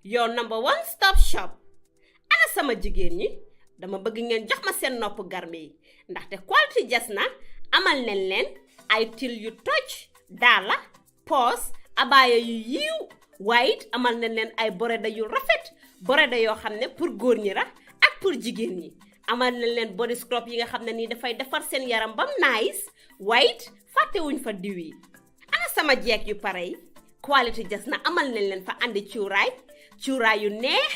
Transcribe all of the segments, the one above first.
your number one stop shop. Ana sama jigéen ñi dama bëgg ngeen jox ma seen nopp garme yi ndaxte quality jasna amal nañ leen ay til yu toj daala poos abaya yu yiiw waaye it amal nañ leen ay boreda yu rafet boreda yoo xam ne pour góor ñi la ak pour jigéen ñi amal nañ leen body scrub yi nga xam ne nii dafay defar seen yaram bam nice waaye it fàttewuñ fa diw yi ana sama jeeg yu pare yi quality jasna amal nañ leen fa andi cuuraay yu neex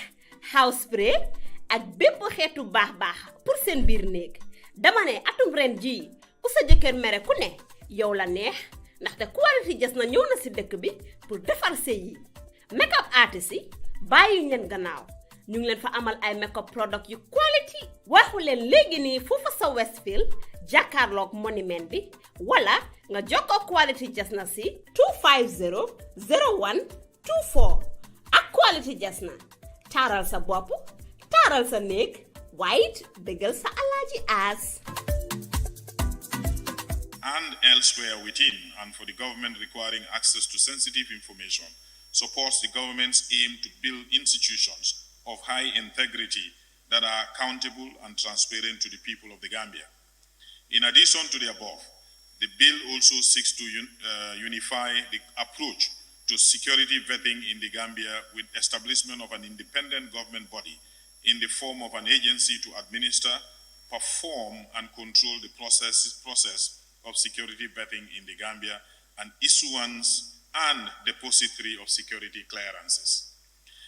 house spray ak bépp xeetu baax pour seen biir néeg dama ne atum ren jii ku sa jëkkër mere ku ne yow la neex ndaxte quality jasna ñëw na si dëkk bi pour defar sëy yi makeup artist yi bàyyi leen gannaaw ñu ngi leen fa amal ay makeup product yu quality waxu leen léegi nii foofa sa Westfield jàkkaarloog monument bi wala nga jokkoo quality jasna si 250 0124 ak quality jasna taaral sa bopp taaral sa néeg waaye bégal sa alaaji aas. And elsewhere within, and for the government requiring access to sensitive information, supports the government's aim to build institutions of high integrity that are accountable and transparent to the people of the Gambia. In addition to the above, the bill also seeks to unify the approach to security vetting in the Gambia with establishment of an independent government body in the form of an agency to administer, perform, and control the process of security vetting in the Gambia and issuance and depository of security clearances.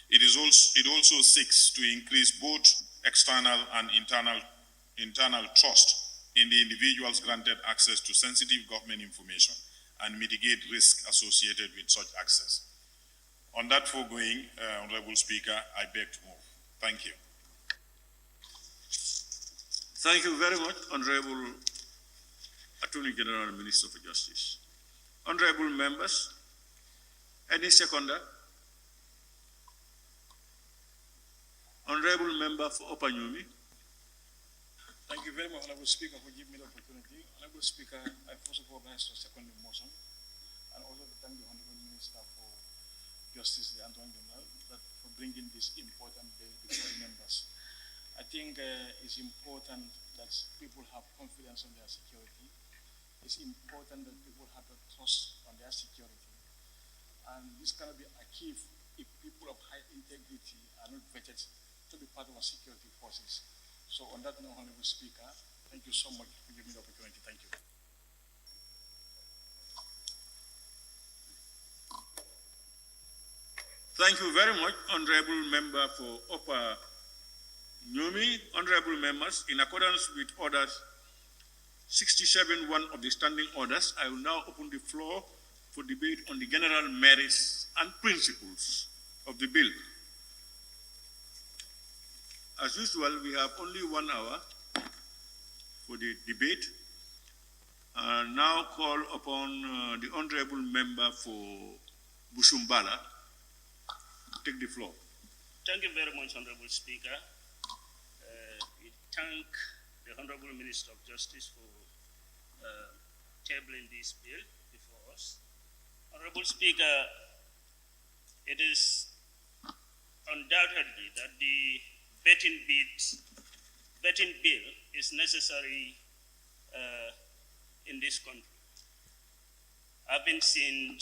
It also seeks to increase both external and internal trust in the individuals granted access to sensitive government information and mitigate risk associated with such access. On that foregoing, Honorable Speaker, I beg to move. Thank you. Thank you very much, Honorable Attorney General and Minister for Justice. Honorable members, any seconder? Honorable Member for Upper Nyumi. Thank you very much, Honorable Speaker, for giving me the opportunity. Honorable Speaker, I first of all rise to second the motion and also to thank the Honorable Minister for Justice, the Antoine General, for bringing this important bill before the members. I think it's important that people have confidence in their security. It's important that people have a trust on their security. And this cannot be achieved if people of high integrity are not vetted to be part of our security forces. So on that note, Honorable Speaker, thank you so much for giving me the opportunity. Thank you. Thank you very much, Honorable Member for Upper Nyumi. Honorable members, in accordance with Orders 67.1 of the Standing Orders, I will now open the floor for debate on the general merits and principles of the bill. As usual, we have only 1 hour for the debate. I now call upon the Honorable Member for Busumbala to take the floor. Thank you very much, Honorable Speaker. We thank the Honorable Minister of Justice for tabling this bill before us. Honorable Speaker, it is undoubtedly that the vetting bill is necessary in this country. Having seen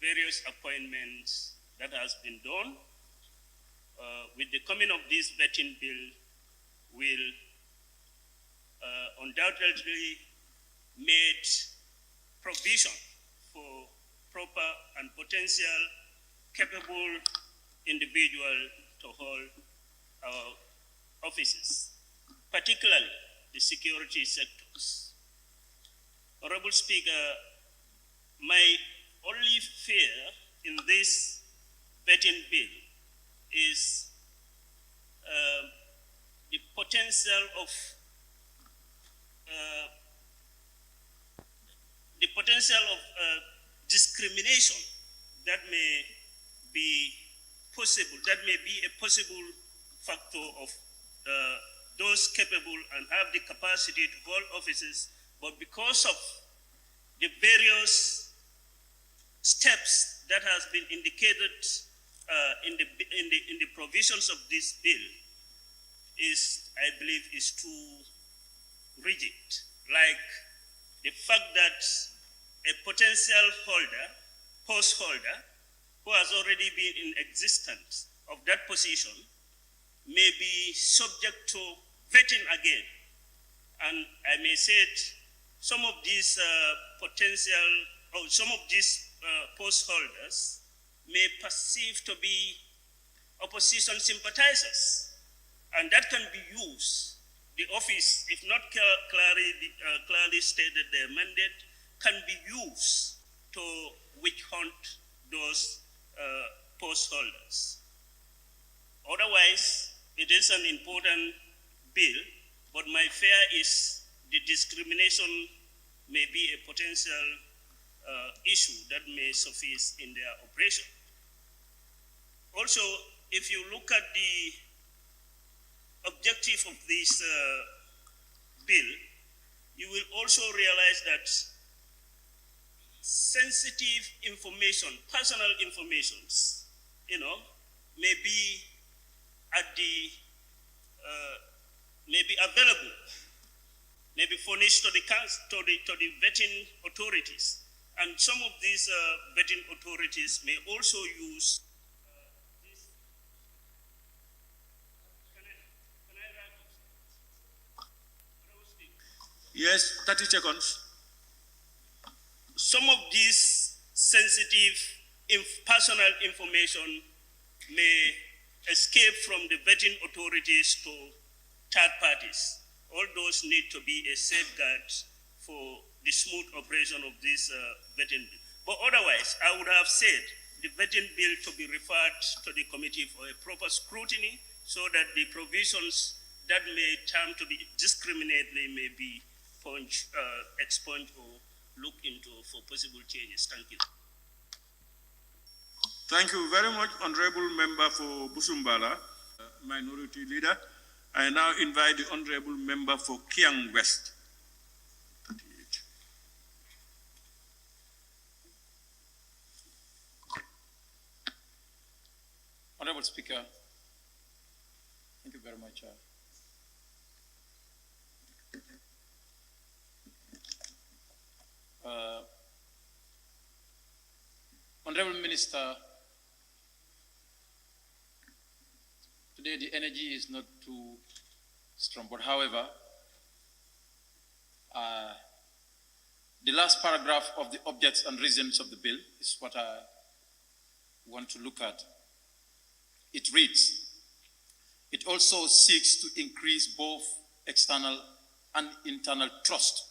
various appointments that has been done, with the coming of this vetting bill will undoubtedly made provision for proper and potential capable individual to hold our offices, particularly the security sectors. Honorable Speaker, my only fear in this vetting bill is the potential of discrimination that may be possible, that may be a possible factor of those capable and have the capacity to hold offices, but because of the various steps that has been indicated in the provisions of this bill is, I believe, is too rigid. Like the fact that a potential holder, post holder, who has already been in existence of that position may be subject to vetting again. And I may say it, some of these post holders may perceive to be opposition sympathizers, and that can be used. The office, if not clearly stated their mandate, can be used to witch hunt those post holders. Otherwise, it is an important bill, but my fear is the discrimination may be a potential issue that may surface in their operation. Also, if you look at the objective of this bill, you will also realize that sensitive information, personal informations, may be at the may be available, may be furnished to the vetting authorities, and some of these vetting authorities may also use. Yes, 30 seconds. Some of these sensitive personal information may escape from the vetting authorities to third parties. All those need to be a safeguard for the smooth operation of this vetting bill. But otherwise, I would have said the vetting bill to be referred to the committee for a proper scrutiny so that the provisions that may term to be discriminatory may be expunged or looked into for possible changes. Thank you. Thank you very much, Honorable Member for Busumbala, Minority Leader. I now invite the Honorable Member for Kiang West. 38. Honorable Speaker, thank you very much. Honorable Minister, today the energy is not too strong, but however, the last paragraph of the objects and reasons of the bill is what I want to look at. It reads, it also seeks to increase both external and internal trust,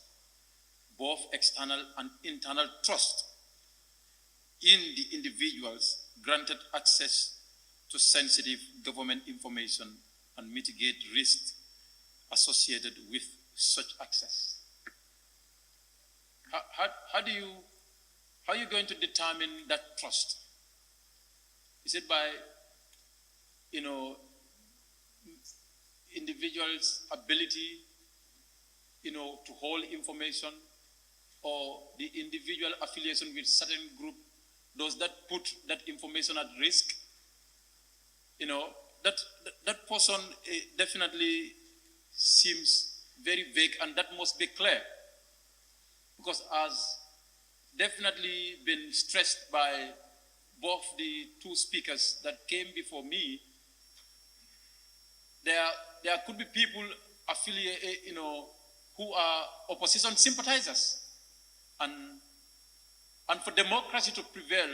in the individuals granted access to sensitive government information and mitigate risks associated with such access. How are you going to determine that trust? Is it by, individuals' ability, to hold information, or the individual affiliation with certain group? Does that put that information at risk? That person definitely seems very vague, and that must be clear, because as definitely been stressed by both the two speakers that came before me, there could be people affiliated, who are opposition sympathizers, and for democracy to prevail,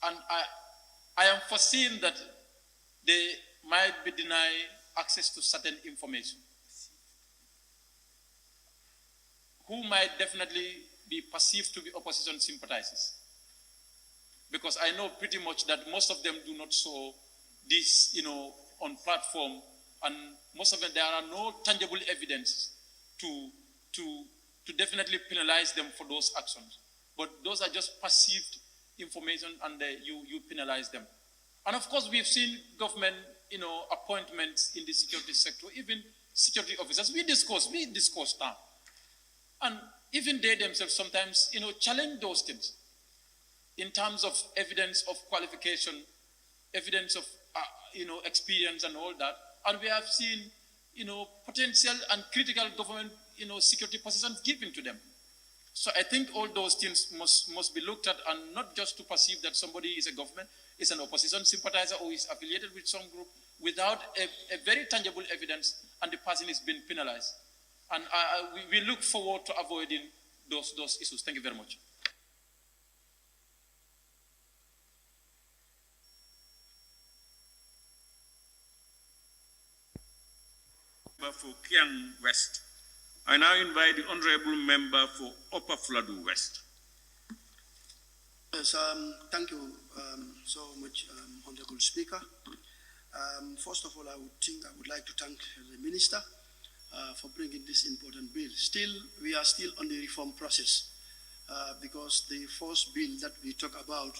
and I am foreseeing that they might be denied access to certain information, who might definitely be perceived to be opposition sympathizers. Because I know pretty much that most of them do not show this, on platform, and most of them, there are no tangible evidence to definitely penalize them for those actions. But those are just perceived information, and you penalize them. And of course, we've seen government, appointments in the security sector, even security officers. We discuss now. And even they themselves sometimes, challenge those things. in terms of evidence of qualification, evidence of experience and all that, and we have seen potential and critical government security positions given to them. So I think all those things must be looked at, and not just to perceive that somebody is a government, is an opposition sympathizer, or is affiliated with some group without a very tangible evidence, and the person is being penalized. And we look forward to avoiding those issues. Thank you very much. For Kiang West. I now invite the Honorable Member for Upper Fladu West. Yes, thank you so much, Honorable Speaker. First of all, I would like to thank the Minister for bringing this important bill. We are still on the reform process because the first bill that we talk about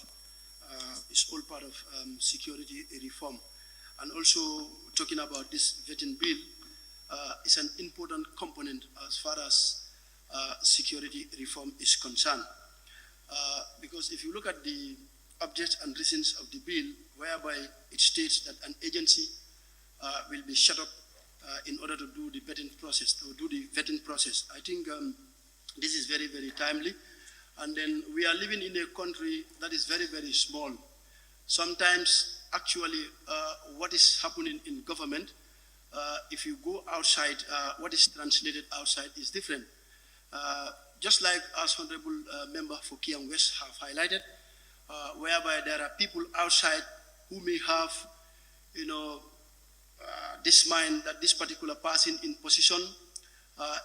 is all part of security reform. And also talking about this vetting bill is an important component as far as security reform is concerned. Because if you look at the object and reasons of the bill, whereby it states that an agency will be set up in order to do the vetting process, I think this is very, very timely. And then we are living in a country that is very, very small. Sometimes, actually, what is happening in government, if you go outside, what is translated outside is different. Just like as Honorable Member for Kiang West have highlighted, whereby there are people outside who may have, this mind that this particular person in position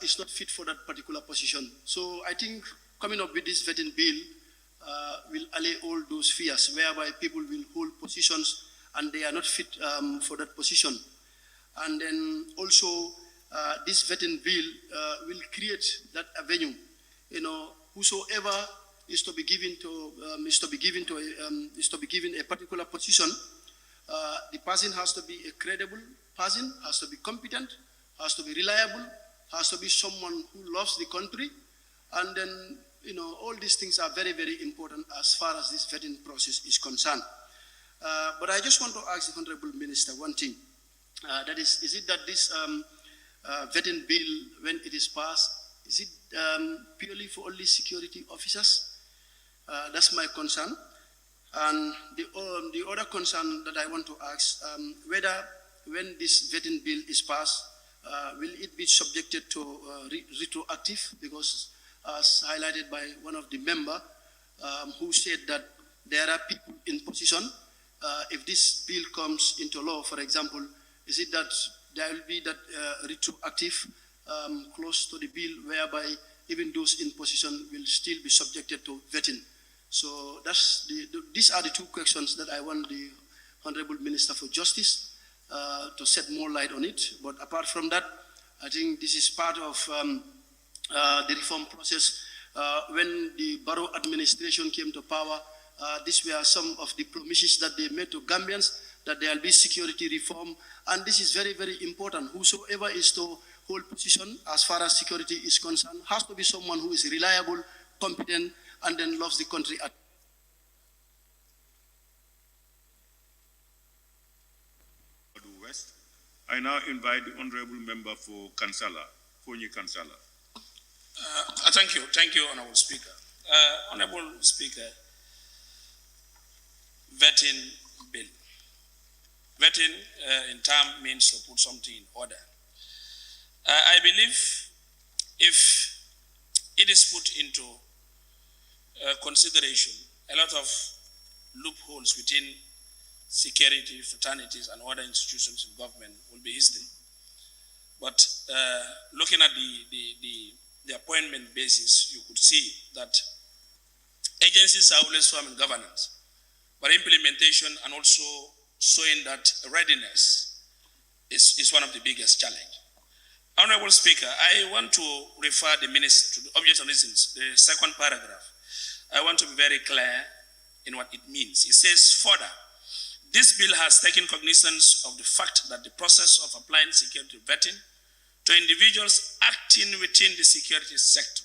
is not fit for that particular position. So I think coming up with this vetting bill will allay all those fears, whereby people will hold positions and they are not fit for that position. And then also this vetting bill will create that avenue. Whosoever is to be given a particular position, the person has to be a credible person, has to be competent, has to be reliable, has to be someone who loves the country, and then all these things are very, very important as far as this vetting process is concerned. But I just want to ask the Honorable Minister one thing. That is it that this vetting bill, when it is passed, is it purely for only security officers? That's my concern. And the other concern that I want to ask, whether when this vetting bill is passed, will it be subjected to retroactive? Because as highlighted by one of the members who said that there are people in position, if this bill comes into law, for example, is it that there will be that retroactive clause to the bill whereby even those in position will still be subjected to vetting? So these are the two questions that I want the Honorable Minister for Justice to shed more light on it. But apart from that, I think this is part of the reform process. When the Barrow administration came to power, these were some of the promises that they made to Gambians, that there will be security reform. And this is very, very important. Whosoever is to hold position as far as security is concerned has to be someone who is reliable, competent, and then loves the country. West. I now invite the Honorable Member for Kansala, Fonyi Kansala. Thank you, Honorable Speaker. Honorable Speaker, vetting bill. Vetting in term means to put something in order. I believe if it is put into consideration, a lot of loopholes within security, fraternities, and other institutions of government will be history. But looking at the appointment basis, you could see that agencies are always firm in governance, but implementation and also showing that readiness is one of the biggest challenges. Honorable Speaker, I want to refer the Minister to the object and reasons, the second paragraph. I want to be very clear in what it means. It says, further, this bill has taken cognizance of the fact that the process of applying security vetting to individuals acting within the security sector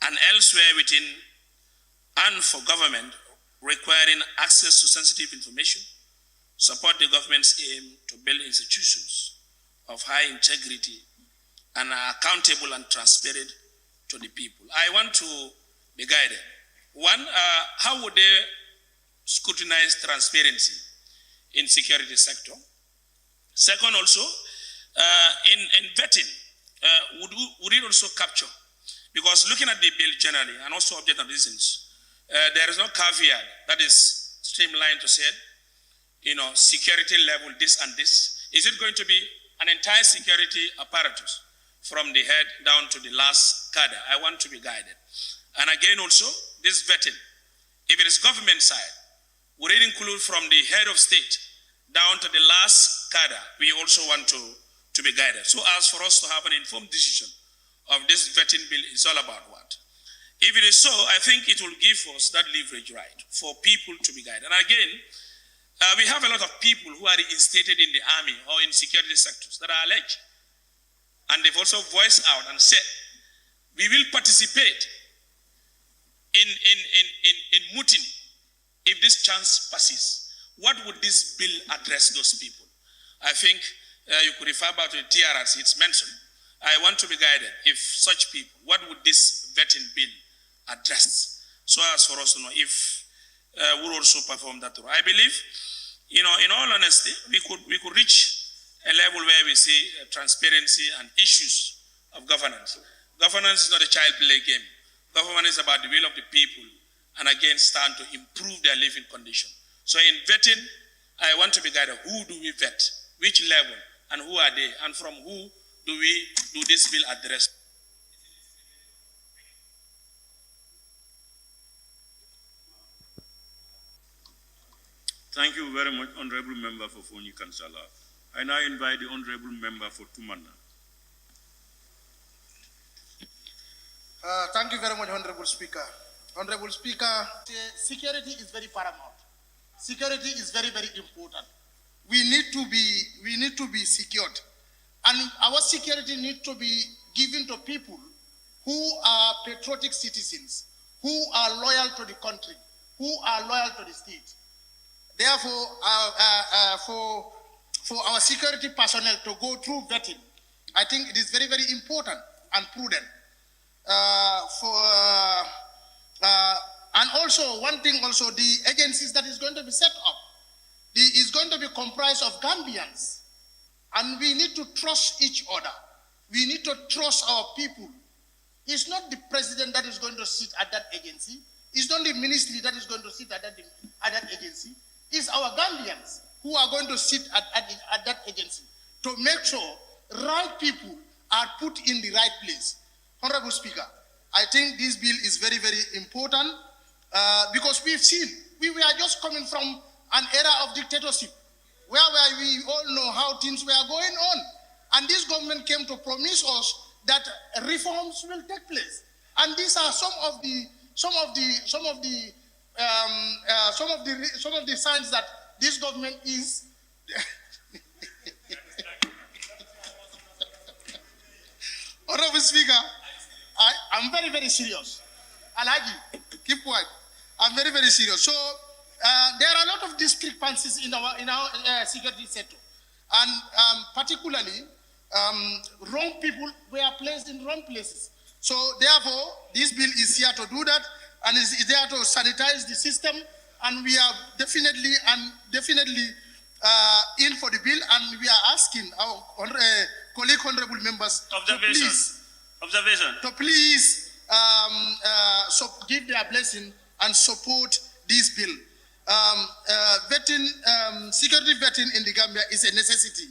and elsewhere within and for government requiring access to sensitive information, support the government's aim to build institutions of high integrity and are accountable and transparent to the people. I want to be guided. One, how would they scrutinize transparency in security sector? Second, also, in vetting, would it also capture? Because looking at the bill generally, and also object and reasons, there is no caveat that is streamlined to say, security level this and this. Is it going to be an entire security apparatus from the head down to the last cadre? I want to be guided. And again also, this vetting, if it is government side, would it include from the head of state down to the last cadre? We also want to be guided. So as for us to have an informed decision of this vetting bill is all about what? If it is so, I think it will give us that leverage right for people to be guided. And again, we have a lot of people who are instated in the army or in security sectors that are alleged. And they've also voiced out and said, we will participate in mutiny if this chance passes. What would this bill address those people? I think you could refer back to the TRRC, it's mentioned. I want to be guided. If such people, what would this vetting bill address? So as for us to know if we'll also perform that role. I believe, in all honesty, we could reach a level where we see transparency and issues of governance. Governance is not a child play game. Government is about the will of the people and again stand to improve their living condition. So in vetting, I want to be guided. Who do we vet? Which level? And who are they? And from who do this bill address? Thank you very much, Honorable Member for Foni Kansala. I now invite the Honorable Member for Tumana. Thank you very much, Honorable Speaker. Honorable Speaker, security is very paramount. Security is very, very important. We need to be secured. And our security needs to be given to people who are patriotic citizens, who are loyal to the country, who are loyal to the state. Therefore, for our security personnel to go through vetting, I think it is very, very important and prudent. And also, one thing also, the agencies that is going to be set up is going to be comprised of Gambians. And we need to trust each other. We need to trust our people. It's not the president that is going to sit at that agency. It's not the ministry that is going to sit at that agency. It's our Gambians who are going to sit at that agency to make sure right people are put in the right place. Honorable Speaker, I think this bill is very, very important because we've seen, we were just coming from an era of dictatorship where we all know how things were going on. And this government came to promise us that reforms will take place. And these are some of the signs that this government is Honorable Speaker, I'm very, very serious. Alhaji, keep quiet. I'm very, very serious. So there are a lot of discrepancies in our security sector, and particularly wrong people were placed in wrong places. So therefore, this bill is here to do that, and is there to sanitize the system. And we are definitely in for the bill, and we are asking our colleague honorable members to please give their blessing and support this bill. Security vetting in the Gambia is a necessity.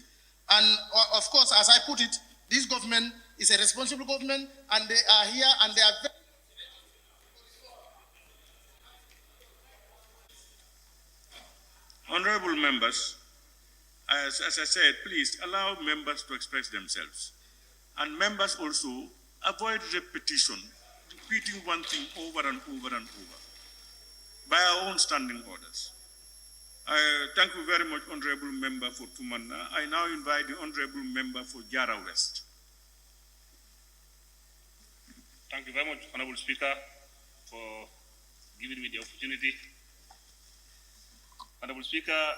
And of course, as I put it, this government is a responsible government, and they are here and they are very Honorable members, as I said, please allow members to express themselves. And members also avoid repetition, repeating one thing over and over and over, by our own standing orders. Thank you very much, Honorable Member for Tumana. I now invite the Honorable Member for Jara West. Thank you very much, Honorable Speaker, for giving me the opportunity. Honorable Speaker,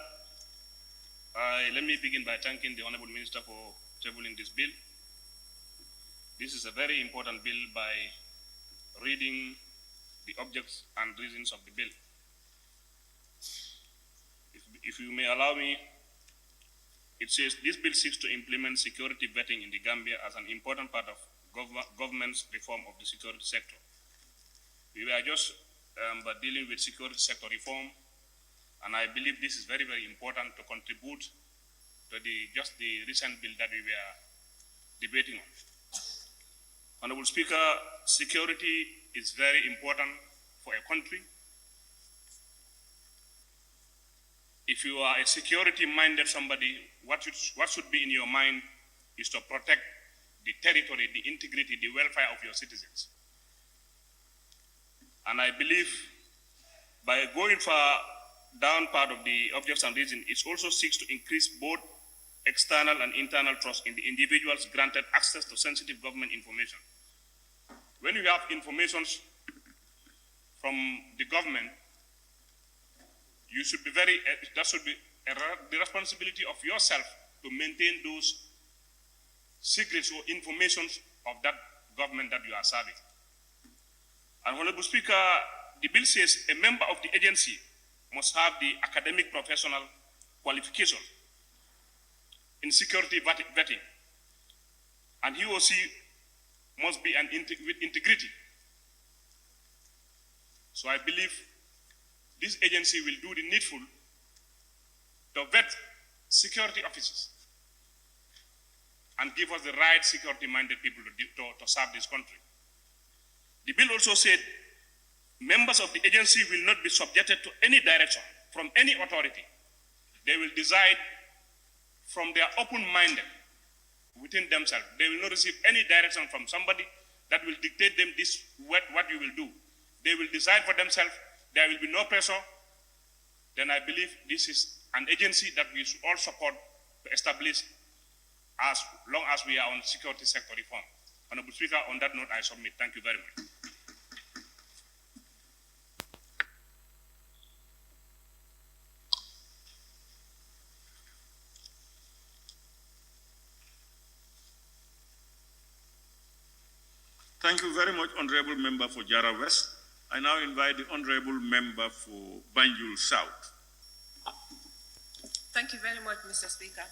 let me begin by thanking the Honorable Minister for tabling this bill. This is a very important bill by reading the objects and reasons of the bill. If you may allow me, it says this bill seeks to implement security vetting in the Gambia as an important part of government's reform of the security sector. We were just dealing with security sector reform, and I believe this is very, very important to contribute to the recent bill that we were debating on. Honorable Speaker, security is very important for a country. If you are a security-minded somebody, what should be in your mind is to protect the territory, the integrity, the welfare of your citizens. And I believe by going far down part of the objects and reasons, it also seeks to increase both external and internal trust in the individuals granted access to sensitive government information. When you have information from the government, you should be that should be the responsibility of yourself to maintain those secrets or information of that government that you are serving. And Honorable Speaker, the bill says a member of the agency must have the academic professional qualification in security vetting, and he or she must be with integrity. So I believe this agency will do the needful to vet security officers and give us the right security-minded people to serve this country. The bill also said members of the agency will not be subjected to any direction from any authority. They will decide from their open-minded within themselves. They will not receive any direction from somebody that will dictate them this, what you will do. They will decide for themselves. There will be no pressure. Then I believe this is an agency that we should all support to establish as long as we are on security sector reform. Honorable Speaker, on that note, I submit. Thank you very much. Thank you very much, Honorable Member for Jara West. I now invite the Honorable Member for Banjul South. Thank you very much, Mr. Speaker.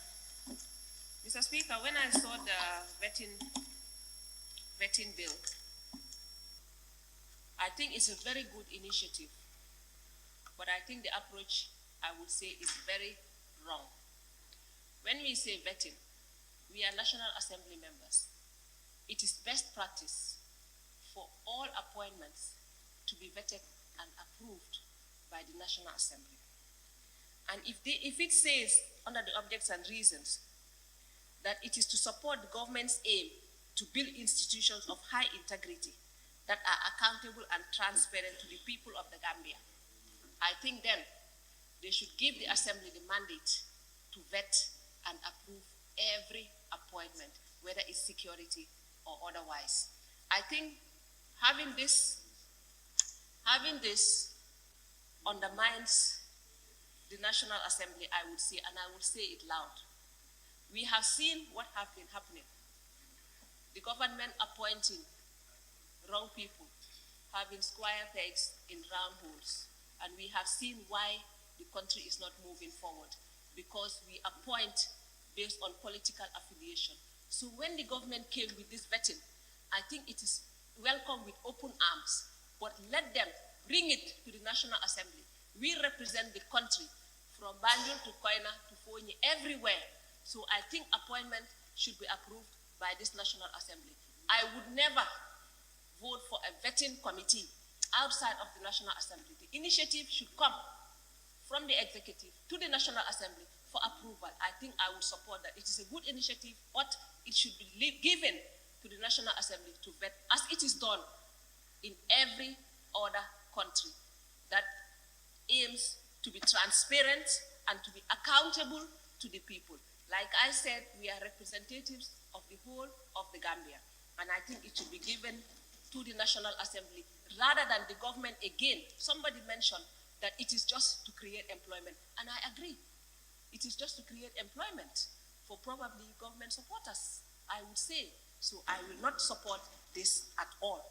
Mr. Speaker, when I saw the vetting bill, I think it's a very good initiative, but I think the approach, I would say, is very wrong. When we say vetting, we are National Assembly members. It is best practice for all appointments to be vetted and approved by the National Assembly. And if it says under the objects and reasons that it is to support the government's aim to build institutions of high integrity that are accountable and transparent to the people of the Gambia, I think then they should give the Assembly the mandate to vet and approve every appointment, whether it's security or otherwise. I think having this undermines the National Assembly, I would say, and I would say it loud. We have seen what has been happening. The government appointing wrong people, having square pegs in round holes, and we have seen why the country is not moving forward, because we appoint based on political affiliation. So when the government came with this vetting, I think it is welcome with open arms, but let them bring it to the National Assembly. We represent the country from Banjul to Koina to Fonyi, everywhere. So I think appointment should be approved by this National Assembly. I would never vote for a vetting committee outside of the National Assembly. The initiative should come from the executive to the National Assembly for approval. I think I would support that. It is a good initiative, but it should be given to the National Assembly to vet, as it is done in every other country that aims to be transparent and to be accountable to the people. Like I said, we are representatives of the whole of the Gambia, and I think it should be given to the National Assembly rather than the government again. Somebody mentioned that it is just to create employment, and I agree. It is just to create employment for probably government supporters, I would say. So I will not support this at all,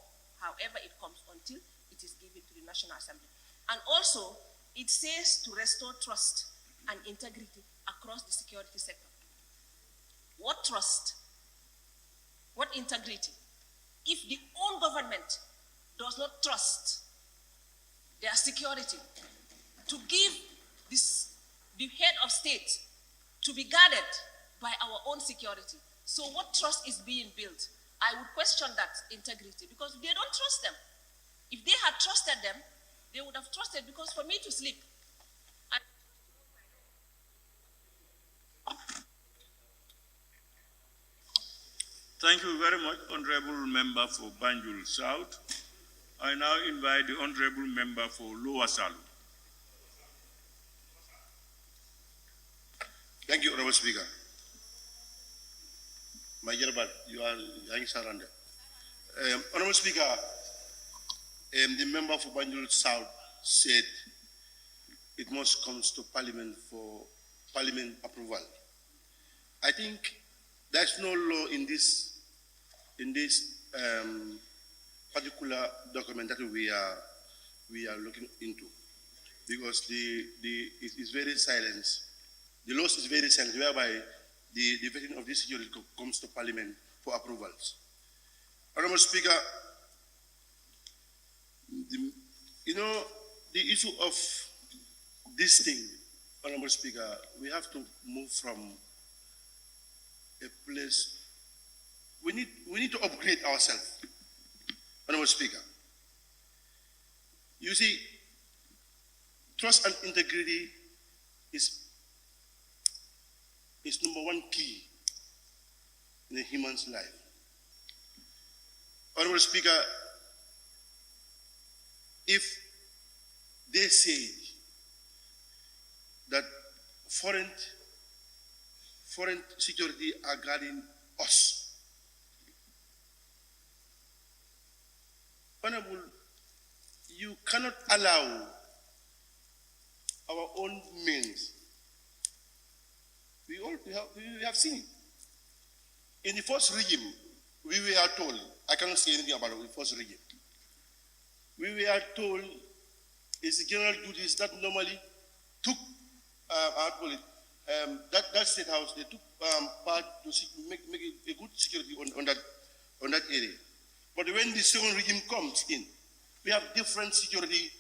however it comes, until it is given to the National Assembly. And also, it says to restore trust and integrity across the security sector. What trust? What integrity? If the own government does not trust their security to give the head of state to be guarded by our own security, so what trust is being built? I would question that integrity, because they don't trust them. If they had trusted them, they would have trusted, because for me to sleep, Thank you very much, Honorable Member for Banjul South. I now invite the Honorable Member for Lower Salou. Thank you, Honorable Speaker. My dear, you are surrounded. Honorable Speaker, the member for Banjul South said it must come to Parliament for Parliament approval. I think there's no law in this particular document that we are looking into, because it is very silent. The law is very silent, whereby the vetting of this security comes to Parliament for approvals. Honorable Speaker, the issue of this thing, Honorable Speaker, we have to move from a place. We need to upgrade ourselves, Honorable Speaker. You see, trust and integrity is number one key in a human's life. Honorable Speaker, if they say that foreign security are guarding us, Honorable, you cannot allow our own means. We have seen it. In the first regime, we were told, I cannot say anything about the first regime. We were told it's the general duties that normally took, that state house, they took part to make a good security on that area. But when the second regime comes in, we have different security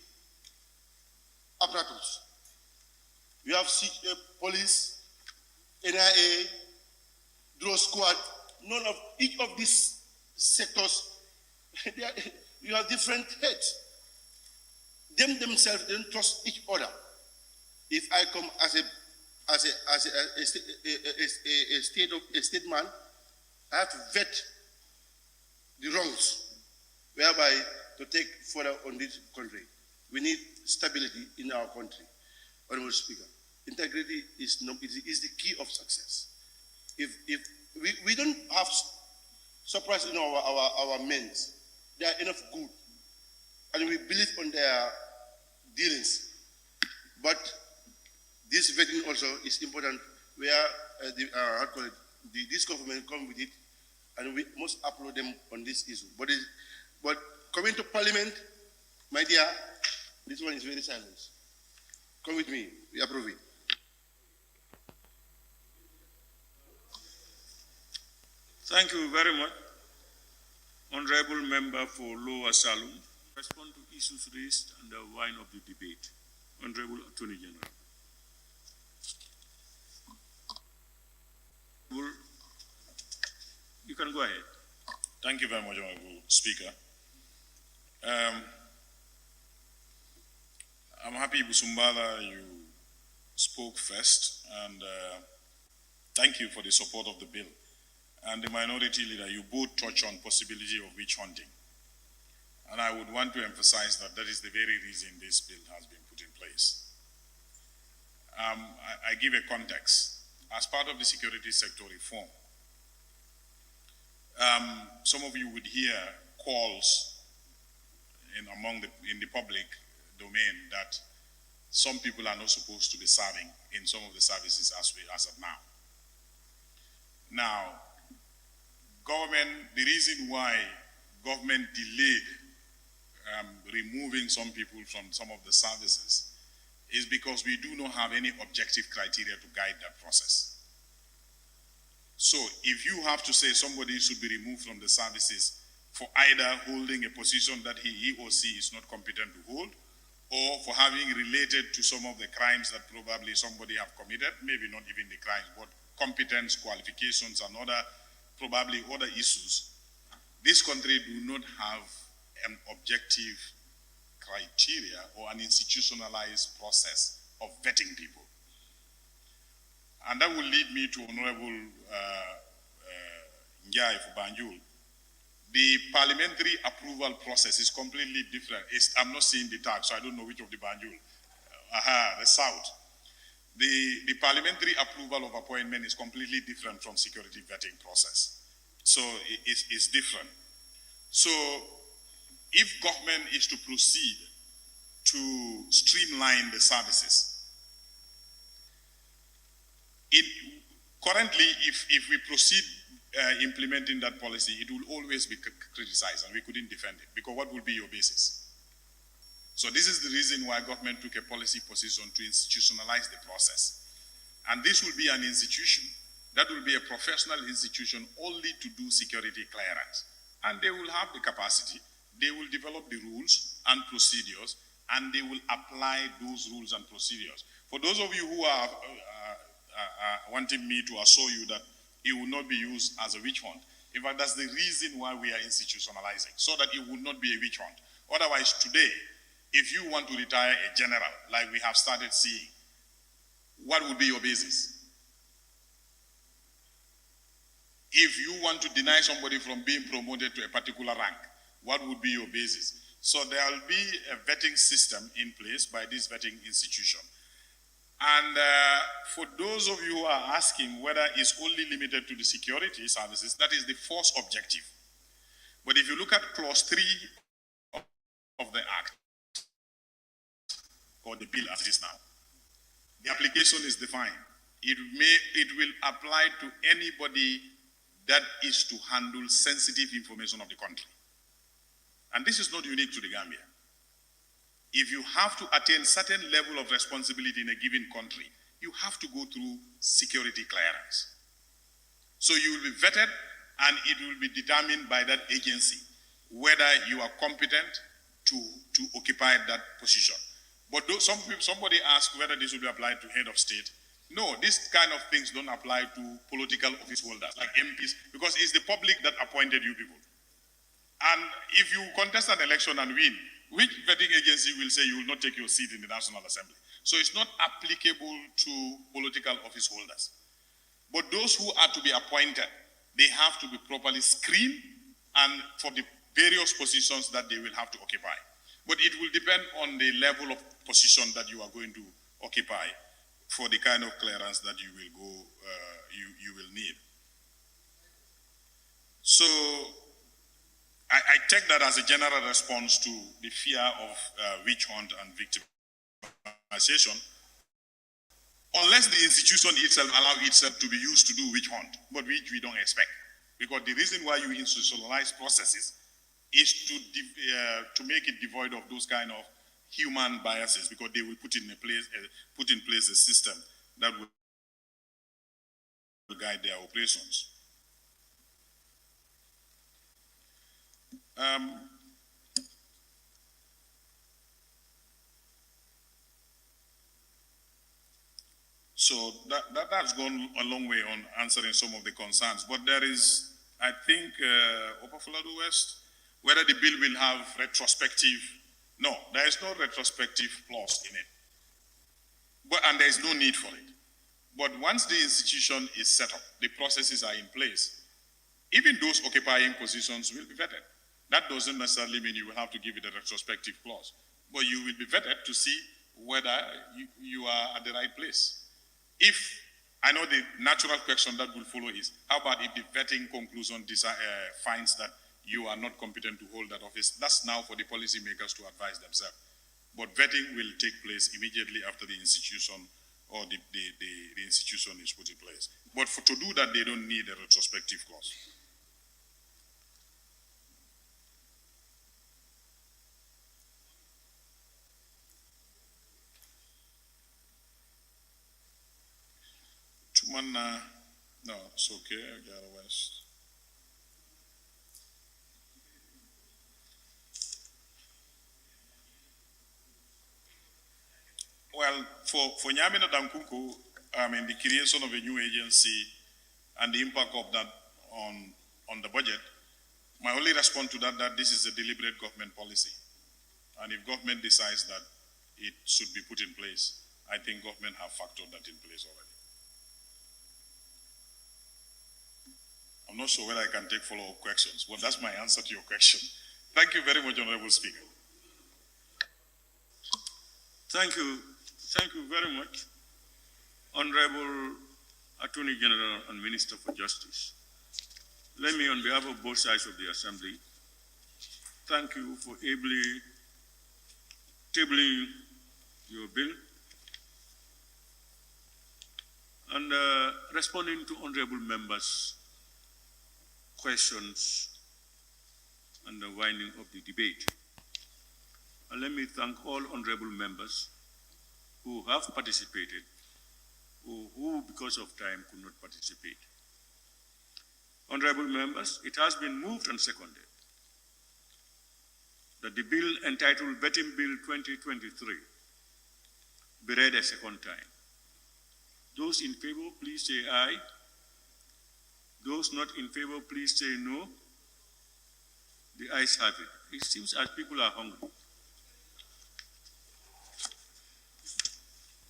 apparatus. We have police, NIA, drone squad. Each of these sectors, you have different heads. Them themselves don't trust each other. If I come as a state man, I have to vet the wrongs, whereby to take further on this country. We need stability in our country. Honorable Speaker, integrity is the key of success. If we don't have surprise in our men, they are enough good, and we believe on their dealings. But this vetting also is important, where this government come with it, and we must upload them on this issue. But coming to Parliament, my dear, this one is very silent. Come with me, we approve it. Thank you very much, Honorable Member for Lower Salou. Respond to issues raised and the line of the debate. Honorable Attorney General. You can go ahead. Thank you very much, Honorable Speaker. I'm happy, Busumbala, you spoke first, and thank you for the support of the bill. And the minority leader, you both touch on possibility of witch hunting. And I would want to emphasize that that is the very reason this bill has been put in place. I give a context. As part of the security sector reform, some of you would hear calls in the public domain that some people are not supposed to be serving in some of the services as of now. Now, the reason why government delayed removing some people from some of the services is because we do not have any objective criteria to guide that process. So if you have to say somebody should be removed from the services for either holding a position that he or she is not competent to hold, or for having related to some of the crimes that probably somebody have committed, maybe not even the crimes, but competence, qualifications, and probably other issues, this country do not have an objective criteria or an institutionalized process of vetting people. And that will lead me to Honorable Njai for Banjul. The parliamentary approval process is completely different. I'm not seeing the tag, so I don't know which of the Banjul. The South. The parliamentary approval of appointment is completely different from security vetting process. So it's different. So if government is to proceed to streamline the services, currently, if we proceed implementing that policy, it will always be criticized, and we couldn't defend it, because what will be your basis? So this is the reason why government took a policy position to institutionalize the process. And this will be an institution that will be a professional institution only to do security clearance. And they will have the capacity, they will develop the rules and procedures, and they will apply those rules and procedures. For those of you who are wanting me to assure you that it will not be used as a witch hunt, in fact, that's the reason why we are institutionalizing, so that it will not be a witch hunt. Otherwise, today, if you want to retire a general, like we have started seeing, what would be your basis? If you want to deny somebody from being promoted to a particular rank, what would be your basis? So there will be a vetting system in place by this vetting institution. And for those of you who are asking whether it's only limited to the security services, that is the first objective. But if you look at clause 3 of the Act, or the bill as it is now, the application is defined. It will apply to anybody that is to handle sensitive information of the country. And this is not unique to the Gambia. If you have to attain certain level of responsibility in a given country, you have to go through security clearance. So you will be vetted, and it will be determined by that agency whether you are competent to occupy that position. But somebody asked whether this will be applied to head of state. No, these kind of things don't apply to political office holders like MPs, because it's the public that appointed you people. And if you contest an election and win, which vetting agency will say you will not take your seat in the National Assembly? So it's not applicable to political office holders. But those who are to be appointed, they have to be properly screened and for the various positions that they will have to occupy. But it will depend on the level of position that you are going to occupy for the kind of clearance that you will go, you will need. So I take that as a general response to the fear of witch hunt and victimization, unless the institution itself allows itself to be used to do witch hunt, but which we don't expect. Because the reason why you institutionalize processes is to make it devoid of those kind of human biases, because they will put in place a system that will guide their operations. So that's gone a long way on answering some of the concerns. But there is, I think, Opafuladu West, whether the bill will have retrospective. No, there is no retrospective clause in it. And there is no need for it. But once the institution is set up, the processes are in place, even those occupying positions will be vetted. That doesn't necessarily mean you will have to give it a retrospective clause, but you will be vetted to see whether you are at the right place. If, I know the natural question that will follow is, how about if the vetting conclusion finds that you are not competent to hold that office. That's now for the policymakers to advise themselves. But vetting will take place immediately after the institution or the institution is put in place. But to do that, they don't need a retrospective clause. No, it's okay. Otherwise. Well, for Nyamina Dankunku, the creation of a new agency and the impact of that on the budget, my only response to that this is a deliberate government policy. And if government decides that it should be put in place, I think government have factored that in place already. I'm not sure whether I can take follow-up questions, but that's my answer to your question. Thank you very much, Honorable Speaker. Thank you. Thank you very much, Honorable Attorney General and Minister for Justice. Let me, on behalf of both sides of the Assembly, thank you for ably tabling your bill and responding to honorable members' questions and the winding of the debate. And let me thank all honorable members who have participated or who, because of time, could not participate. Honorable members, it has been moved and seconded that the bill entitled Betting Bill 2023 be read a second time. Those in favor, please say aye. Those not in favor, please say no. The ayes have it. It seems as people are hungry.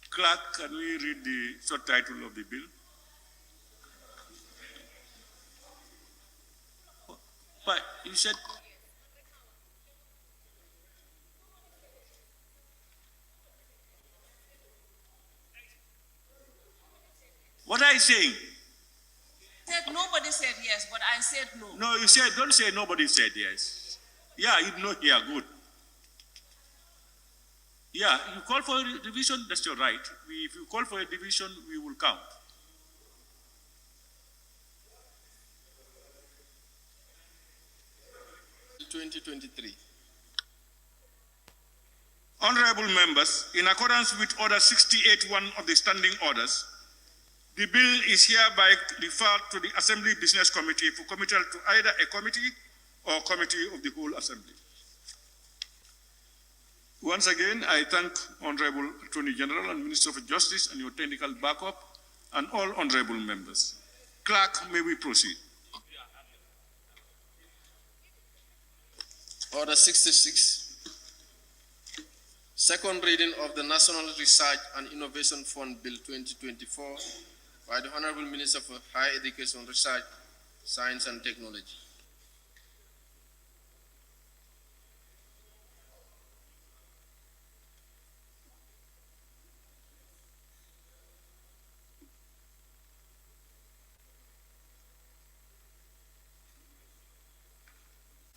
Clerk, can we read the subtitle of the bill? But you said... What are you saying? Nobody said yes, but I said no. No, you said, don't say nobody said yes. Yeah, you know here, good. Yeah, you call for a division, that's your right. If you call for a division, we will count. (2023). Honorable members, in accordance with Order 68.1 of the Standing Orders, the bill is hereby referred to the Assembly Business Committee for committal to either a committee or committee of the whole Assembly. Once again, I thank Honorable Attorney General and Minister for Justice and your technical backup and all honorable members. Clerk, may we proceed? Order 66. Second reading of the National Research and Innovation Fund Bill 2024 by the Honorable Minister for Higher Education, Research, Science and Technology.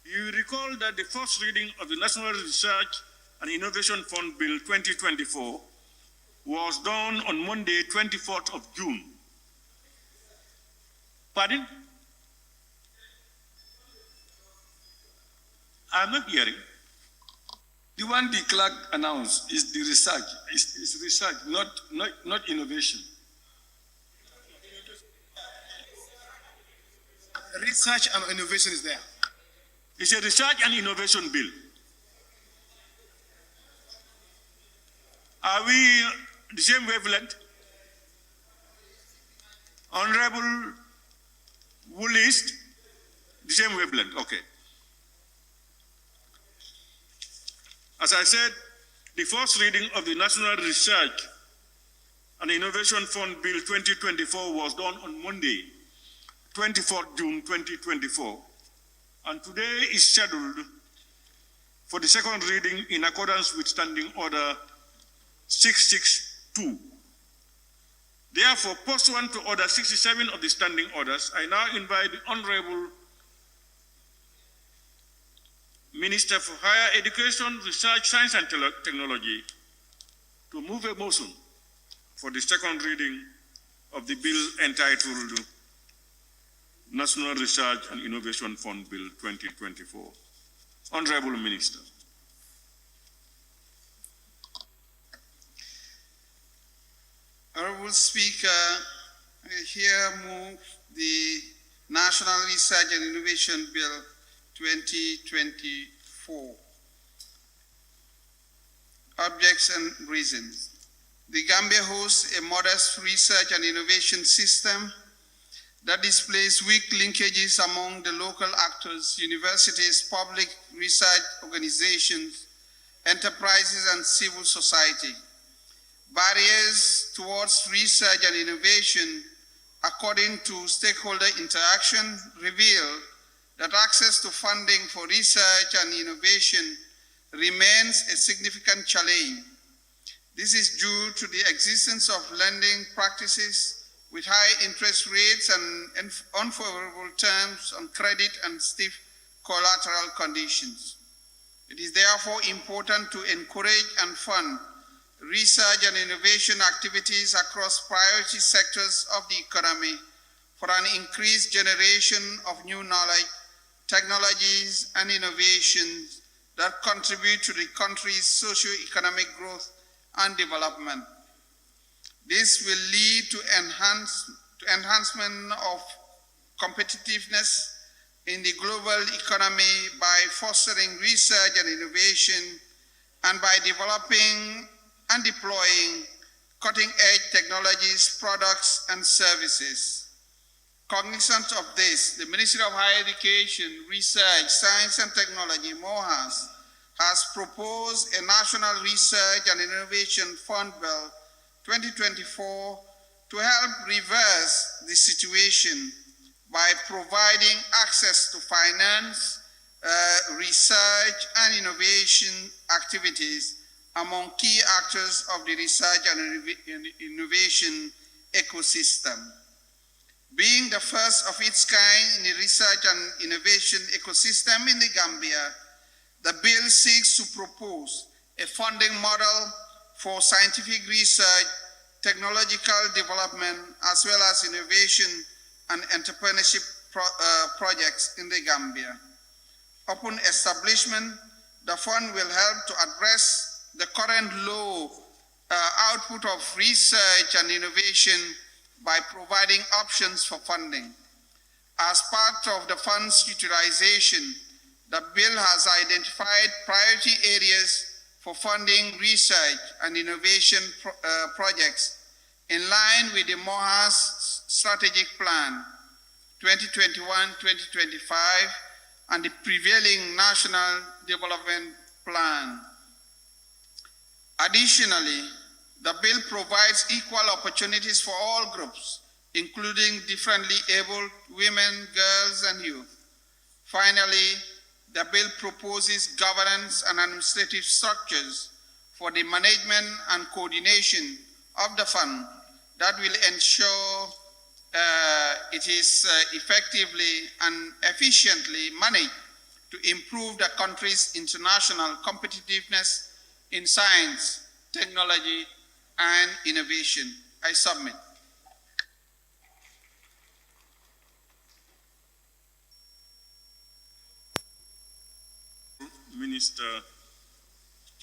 You recall that the first reading of the National Research and Innovation Fund Bill 2024 was done on Monday, 24th of June. Pardon? I'm not hearing. The one the clerk announced is the research. It's research, not innovation. Research and innovation is there. It's a research and innovation bill. Are we the same wavelength? Honorable Woolist, the same wavelength, okay. As I said, the first reading of the National Research and Innovation Fund Bill 2024 was done on Monday, 24th June 2024, and today is scheduled for the second reading in accordance with Standing Order 662. Therefore, pursuant to Order 67 of the Standing Orders, I now invite the Honorable Minister for Higher Education, Research, Science and Technology to move a motion for the second reading of the bill entitled National Research and Innovation Fund Bill 2024. Honorable Minister. Honorable Speaker, I here move the National Research and Innovation Bill 2024. Objects and reasons. The Gambia hosts a modest research and innovation system that displays weak linkages among the local actors, universities, public research organizations, enterprises, and civil society. Barriers towards research and innovation, according to stakeholder interaction, reveal that access to funding for research and innovation remains a significant challenge. This is due to the existence of lending practices with high interest rates and unfavorable terms on credit and stiff collateral conditions. It is therefore important to encourage and fund research and innovation activities across priority sectors of the economy for an increased generation of new knowledge, technologies, and innovations that contribute to the country's socio-economic growth and development. This will lead to enhancement of competitiveness in the global economy by fostering research and innovation and by developing and deploying cutting-edge technologies, products, and services. Cognizant of this, the Ministry of Higher Education, Research, Science and Technology, MOHAS, has proposed a National Research and Innovation Fund Bill 2024 to help reverse the situation by providing access to finance, research and innovation activities among key actors of the research and innovation ecosystem. Being the first of its kind in the research and innovation ecosystem in the Gambia, the bill seeks to propose a funding model for scientific research, technological development, as well as innovation and entrepreneurship projects in the Gambia. Upon establishment, the fund will help to address the current low output of research and innovation by providing options for funding. As part of the fund's utilization, the bill has identified priority areas for funding research and innovation projects in line with the MOHAS Strategic Plan 2021-2025 and the prevailing National Development Plan. Additionally, the bill provides equal opportunities for all groups, including differently abled women, girls, and youth. Finally, the bill proposes governance and administrative structures for the management and coordination of the fund that will ensure it is effectively and efficiently managed to improve the country's international competitiveness in science, technology, and innovation. I submit. Minister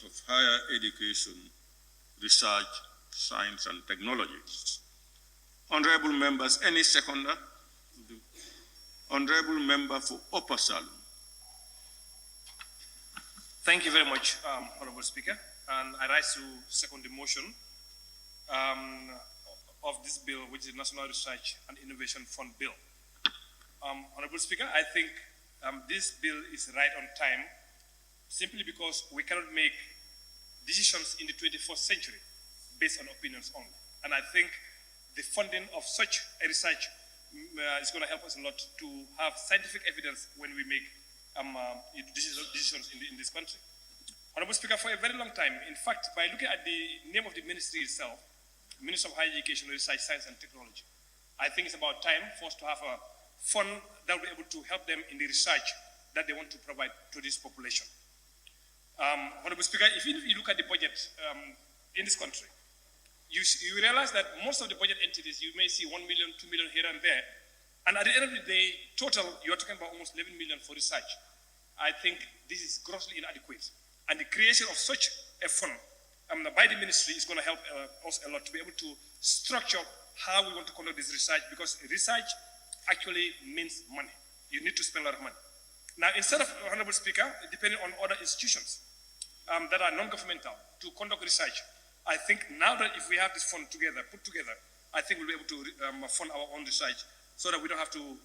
of Higher Education, Research, Science and Technology. Honorable members, any seconder? Honorable member for Upper Salem. Thank you very much, Honorable Speaker. And I rise to second the motion of this bill, which is the National Research and Innovation Fund Bill. Honorable Speaker, I think this bill is right on time simply because we cannot make decisions in the 21st century based on opinions only. And I think the funding of such a research is going to help us a lot to have scientific evidence when we make decisions in this country. Honorable Speaker, for a very long time, in fact, by looking at the name of the ministry itself, Minister of Higher Education, Research, Science and Technology, I think it's about time for us to have a fund that will be able to help them in the research that they want to provide to this population. Honorable Speaker, if you look at the budget in this country, you realize that most of the budget entities, you may see 1 million, 2 million here and there, and at the end of the day, total, you're talking about almost 11 million for research. I think this is grossly inadequate. And the creation of such a fund by the ministry is going to help us a lot to be able to structure how we want to conduct this research, because research actually means money. You need to spend a lot of money. Now, instead of, Honorable Speaker, depending on other institutions that are non-governmental to conduct research, I think now that if we have this fund put together, I think we'll be able to fund our own research so that we don't have to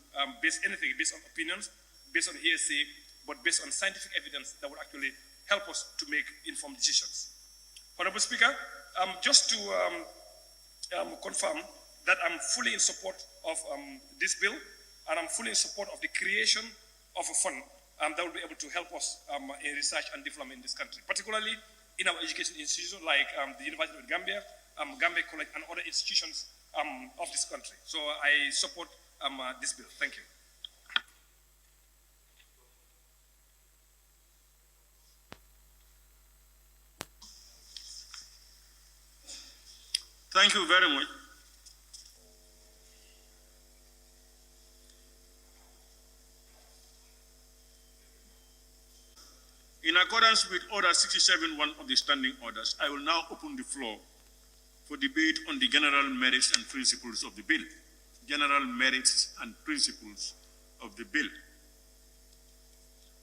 base anything based on opinions, based on hearsay, but based on scientific evidence that would actually help us to make informed decisions. Honorable Speaker, just to confirm that I'm fully in support of this bill, and I'm fully in support of the creation of a fund that will be able to help us in research and development in this country, particularly in our education institutions like the University of Gambia, Gambia College, and other institutions of this country. So I support this bill. Thank you. Thank you very much. In accordance with Order 67.1 of the Standing Orders, I will now open the floor for debate on the general merits and principles of the bill. General merits and principles of the bill.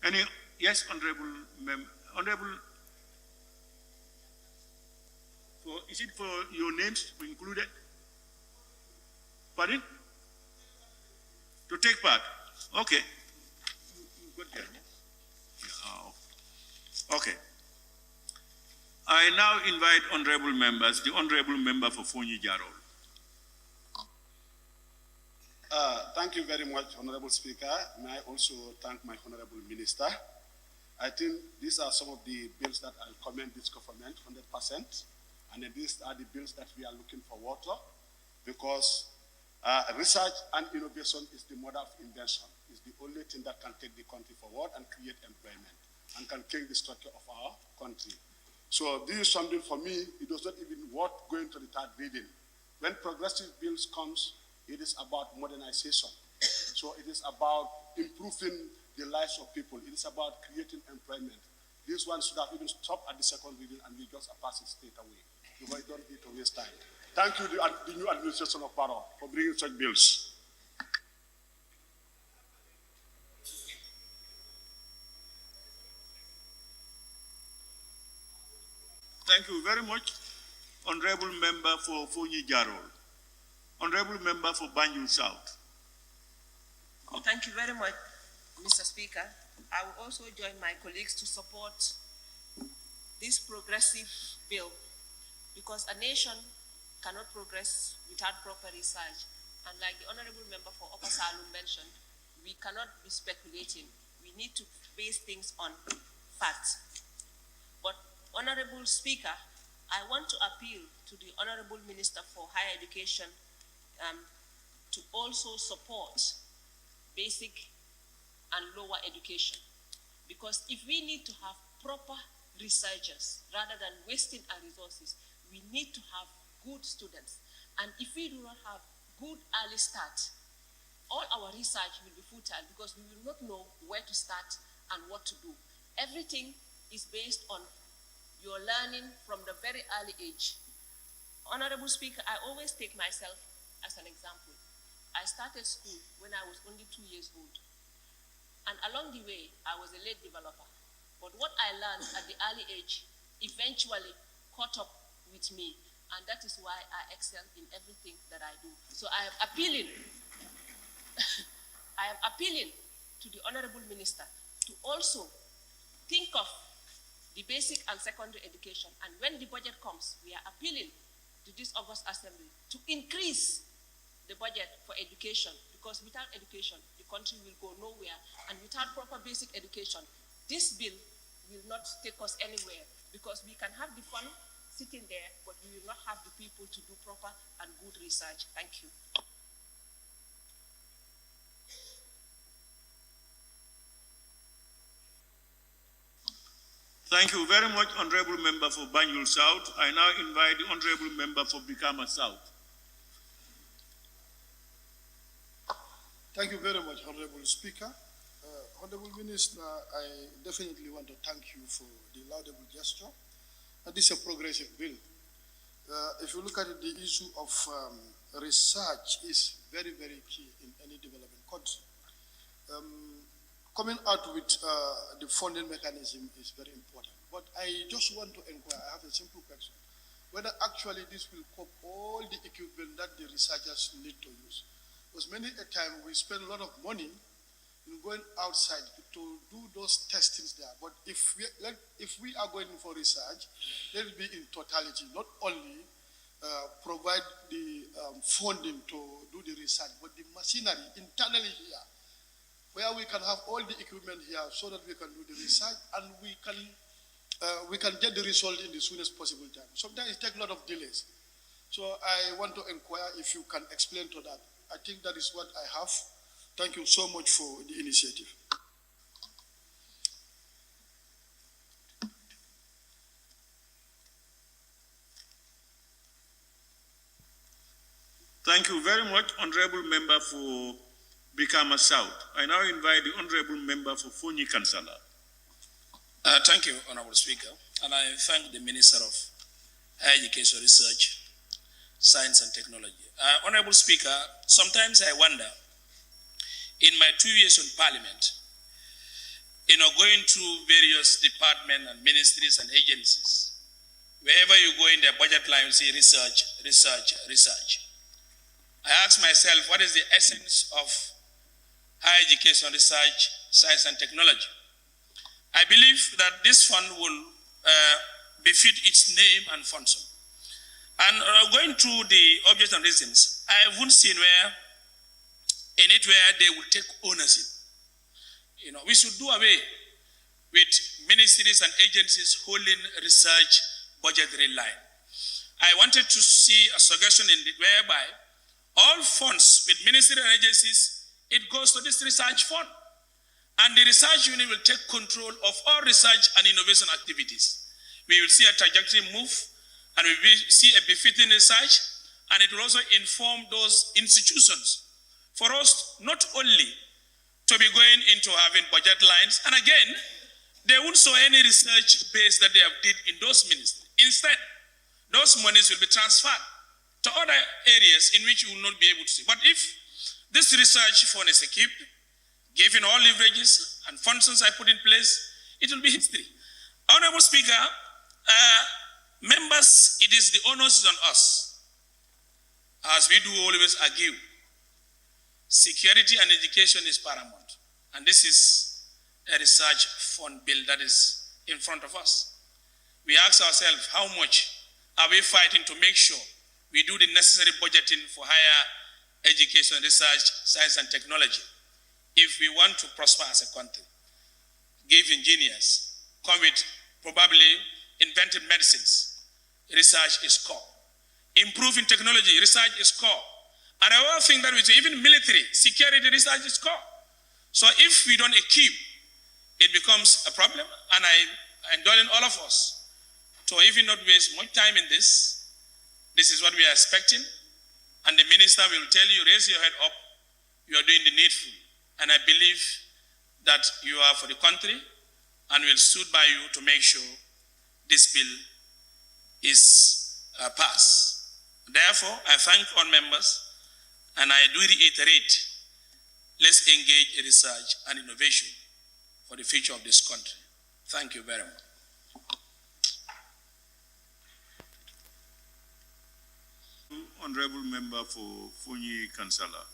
Any, yes, Honorable, is it for your names included? Pardon? To take part? Okay. Good. Okay. I now invite honorable members, the honorable member for Fonyi Jallow. Thank you very much, Honorable Speaker. May I also thank my Honorable Minister. I think these are some of the bills that I'll commend this government 100%. And these are the bills that we are looking forward to, because research and innovation is the mother of invention. It's the only thing that can take the country forward and create employment and can change the structure of our country. So this is something for me, it was not even worth going to the third reading. When progressive bills comes, it is about modernization. So it is about improving the lives of people. It is about creating employment. This one should have even stopped at the second reading and we just pass it straight away. Because we don't need to waste time. Thank you, the new administration of Barrow, for bringing such bills. Thank you very much, honorable member for Fonyi Jallow. Honorable member for Banjul South. Thank you very much, Mr. Speaker. I will also join my colleagues to support this progressive bill, because a nation cannot progress without proper research. And like the honorable member for Upper Salum mentioned, we cannot be speculating. We need to base things on facts. But, Honorable Speaker, I want to appeal to the Honorable Minister for Higher Education to also support basic and lower education. Because if we need to have proper researchers, rather than wasting our resources, we need to have good students. And if we do not have good early start, all our research will be futile, because we will not know where to start and what to do. Everything is based on your learning from the very early age. Honorable Speaker, I always take myself as an example. I started school when I was only 2 years old. And along the way, I was a late developer. But what I learned at the early age eventually caught up with me. And that is why I excel in everything that I do. So I am appealing, to the Honorable Minister to also think of the basic and secondary education. And when the budget comes, we are appealing to this August Assembly to increase the budget for education, because without education, the country will go nowhere. And without proper basic education, this bill will not take us anywhere, because we can have the fund sitting there, but we will not have the people to do proper and good research. Thank you. Thank you very much, Honorable Member for Banjul South. I now invite the Honorable Member for Brikama South. Thank you very much, Honorable Speaker. Honorable Minister, I definitely want to thank you for the laudable gesture. This is a progressive bill. If you look at it, the issue of research is very, very key in any developing country. Coming out with the funding mechanism is very important. But I just want to inquire, I have a simple question, whether actually this will cover all the equipment that the researchers need to use. Because many a time we spend a lot of money in going outside to do those testings there. But if we are going for research, let it be in totality, not only provide the funding to do the research, but the machinery internally here, where we can have all the equipment here so that we can do the research and we can get the result in the soonest possible time. Sometimes it takes a lot of delays. So I want to inquire if you can explain to that. I think that is what I have. Thank you so much for the initiative. Thank you very much, Honorable Member for Brikama South. I now invite the Honorable Member for Fonyi Kansala. Thank you, Honorable Speaker. And I thank the Minister of Higher Education, Research, Science and Technology. Honorable Speaker, sometimes I wonder, in my 2 years in Parliament, going through various departments and ministries and agencies, wherever you go in the budget line, you see research, research, research. I ask myself, what is the essence of higher education, research, science and technology? I believe that this fund will befit its name and function. And going through the objects and reasons, I haven't seen where they will take ownership. We should do away with ministries and agencies holding research budgetary line. I wanted to see a suggestion in it whereby all funds with ministries and agencies, it goes to this research fund. And the research unit will take control of all research and innovation activities. We will see a trajectory move, and we will see a befitting research, and it will also inform those institutions for us not only to be going into having budget lines, and again, they won't show any research base that they have did in those ministries. Instead, those monies will be transferred to other areas in which you will not be able to see. But if this research fund is equipped, given all leverages and functions I put in place, it will be history. Honorable Speaker, members, it is the onus on us, as we do always argue. Security and education is paramount, and this is a research fund bill that is in front of us. We ask ourselves, how much are we fighting to make sure we do the necessary budgeting for higher education, research, science and technology if we want to prosper as a country? Give engineers, come with probably inventive medicines. Research is core. Improving technology, research is core. And I also think that with even military, security research is core. So if we don't equip, it becomes a problem. And I enjoin all of us to even not waste much time in this. This is what we are expecting. And the minister will tell you, raise your head up, you are doing the needful. And I believe that you are for the country and will stood by you to make sure this bill is passed. Therefore, I thank all members and I do reiterate, let's engage in research and innovation for the future of this country. Thank you very much. Honorable Member for Fonyi Kansala.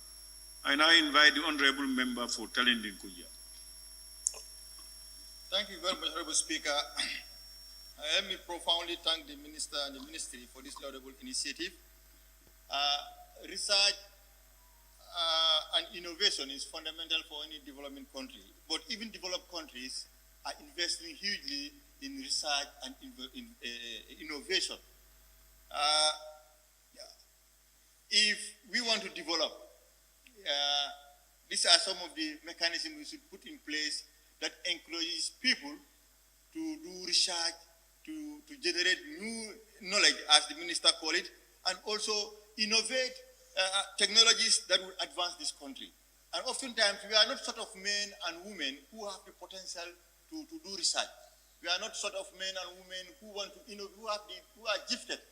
I now invite the Honorable Member for Talinding Kuja. Thank you very much, Honorable Speaker. Let me profoundly thank the Minister and the Ministry for this laudable initiative. Research and innovation is fundamental for any developing country, but even developed countries are investing hugely in research and innovation. If we want to develop, these are some of the mechanisms we should put in place that encourages people to do research, to generate new knowledge, as the minister called it, and also innovate technologies that will advance this country. And oftentimes, we are not sort of men and women who have the potential to do research. We are not sort of men and women who want to innovate, who are gifted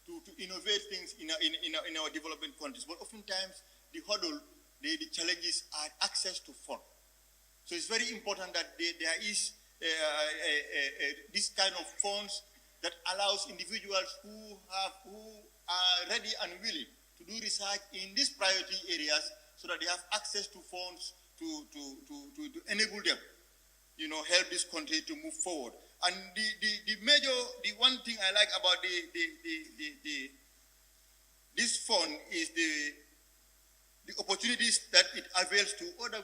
to innovate things in our development countries. But oftentimes, the hurdle, the challenges are access to funds. So it's very important that there is this kind of funds that allows individuals who are ready and willing to do research in these priority areas, so that they have access to funds to enable them, help this country to move forward. And the one thing I like about this fund is the opportunities that it avails to other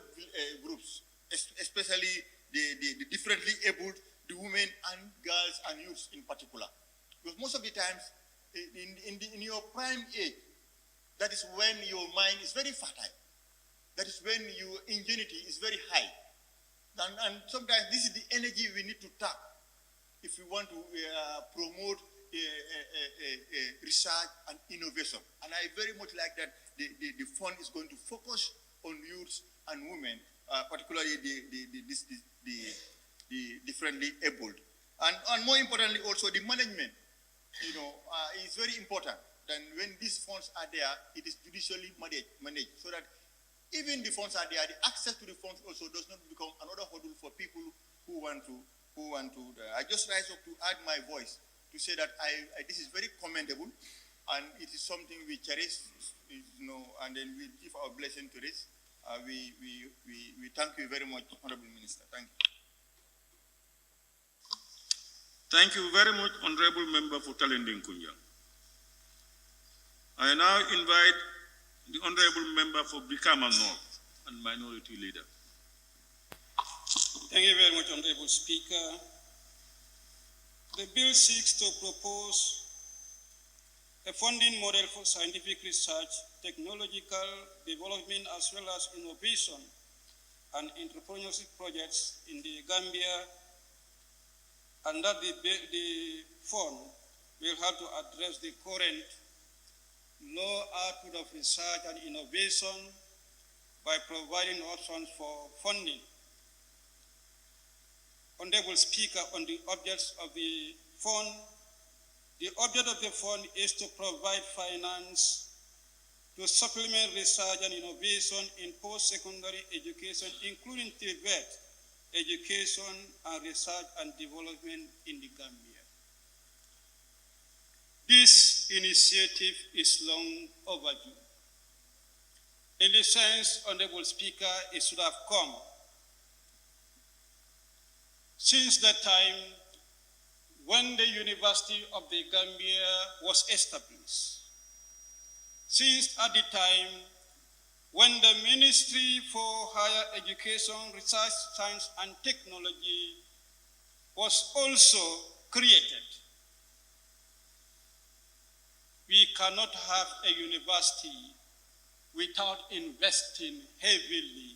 groups, especially the differently abled, the women and girls and youths in particular. Because most of the times, in your prime age, that is when your mind is very fertile. That is when your ingenuity is very high. And sometimes this is the energy we need to tap if we want to promote research and innovation. And I very much like that the fund is going to focus on youths and women, particularly the differently abled. And more importantly, also the management, is very important. Then when these funds are there, it is judicially managed, so that even the funds are there, the access to the funds also does not become another hurdle for people who want to. I just rise up to add my voice to say that this is very commendable, and it is something we cherish, and then we give our blessing to this. We thank you very much, Honorable Minister. Thank you. Thank you very much, Honorable Member for Talending Kunjang. I now invite the Honorable Member for Brikama North and Minority Leader. Thank you very much, Honorable Speaker. The bill seeks to propose a funding model for scientific research, technological development, as well as innovation and entrepreneurship projects in the Gambia, and that the fund will help to address the current low output of research and innovation by providing options for funding. Honorable Speaker, on the objects of the fund, the object of the fund is to provide finance to supplement research and innovation in post-secondary education, including TVET education and research and development in the Gambia. This initiative is long overdue. In the sense, Honorable Speaker, it should have come since the time when the University of the Gambia was established, since at the time when the Ministry for Higher Education, Research, Science and Technology was also created. We cannot have a university without investing heavily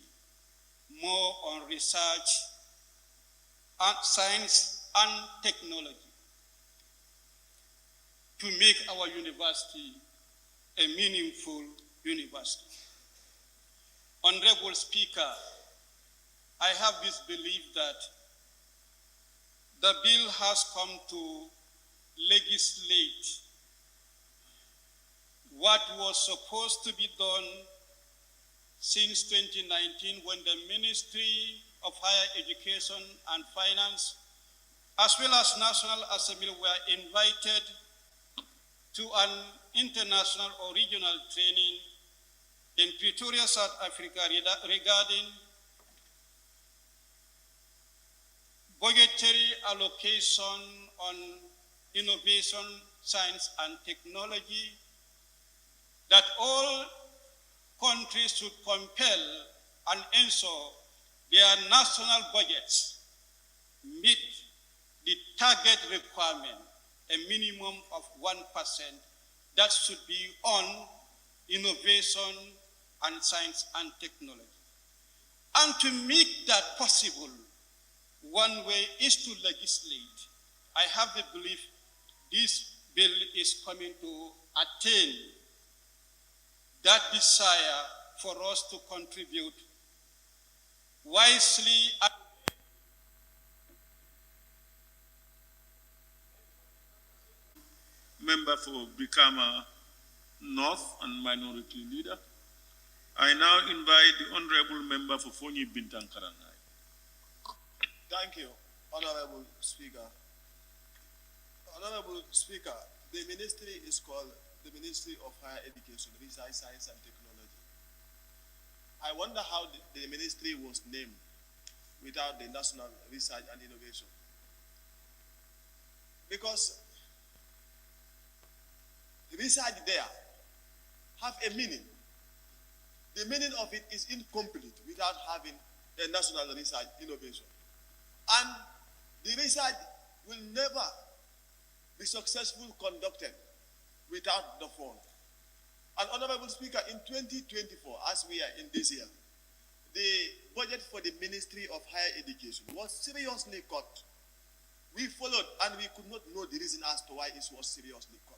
more on research and science and technology to make our university a meaningful university. Honorable Speaker, I have this belief that the bill has come to legislate what was supposed to be done since 2019, when the Ministry of Higher Education and Finance, as well as National Assembly, were invited to an international or regional training in Pretoria, South Africa, regarding budgetary allocation on innovation, science, and technology, that all countries should compel and ensure their national budgets meet the target requirement, a minimum of 1% that should be on innovation and science and technology. And to make that possible, one way is to legislate. I have the belief this bill is coming to attain that desire for us to contribute wisely. Member for Brikama North and Minority Leader. I now invite the Honorable Member for Fonyi Bintang Karanai. Thank you, Honorable Speaker. Honorable Speaker, the ministry is called the Ministry of Higher Education, Research, Science and Technology. I wonder how the ministry was named without the National Research and Innovation. Because the research there have a meaning. The meaning of it is incomplete without having a national research innovation. And the research will never be successfully conducted without the fund. And Honorable Speaker, in 2024, as we are in this year, the budget for the Ministry of Higher Education was seriously cut. We followed and we could not know the reason as to why it was seriously cut.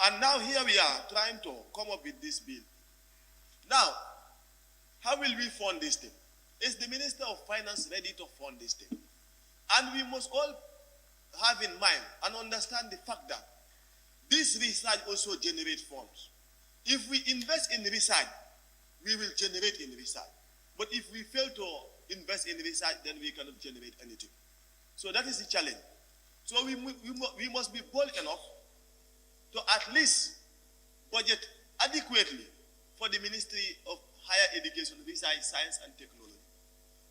And now here we are trying to come up with this bill. Now, how will we fund this thing? Is the Minister of Finance ready to fund this thing? And we must all have in mind and understand the fact that this research also generates funds. If we invest in research, we will generate in research. But if we fail to invest in research, then we cannot generate anything. So that is the challenge. So we must be bold enough to at least budget adequately for the Ministry of Higher Education, Research, Science and Technology.